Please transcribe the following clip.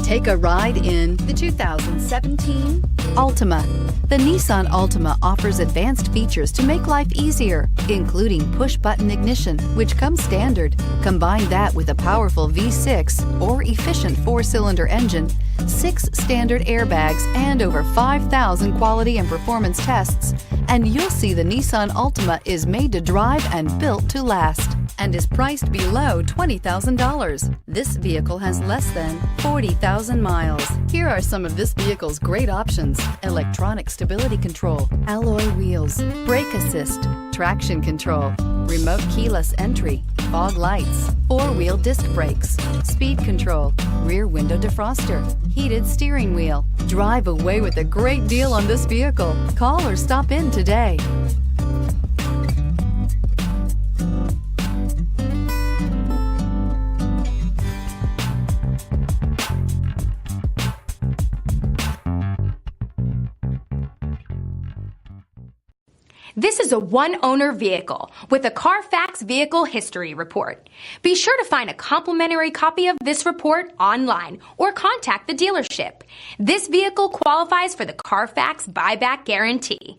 Take a ride in the 2017 Altima. The Nissan Altima offers advanced features to make life easier, including push-button ignition, which comes standard. Combine that with a powerful V6 or efficient 4-cylinder engine, 6 standard airbags, and over 5,000 quality and performance tests, and you'll see the Nissan Altima is made to drive and built to last, and is priced below $20,000. This vehicle has less than 40,000 miles. Here are some of this vehicle's great options: electronic stability control, alloy wheels, brake assist, traction control, remote keyless entry, fog lights, 4-wheel disc brakes, speed control, rear window defroster, heated steering wheel. Drive away with a great deal on this vehicle. Call or stop in today. This is a one-owner vehicle with a Carfax Vehicle History Report. Be sure to find a complimentary copy of this report online or contact the dealership. This vehicle qualifies for the Carfax Buyback Guarantee.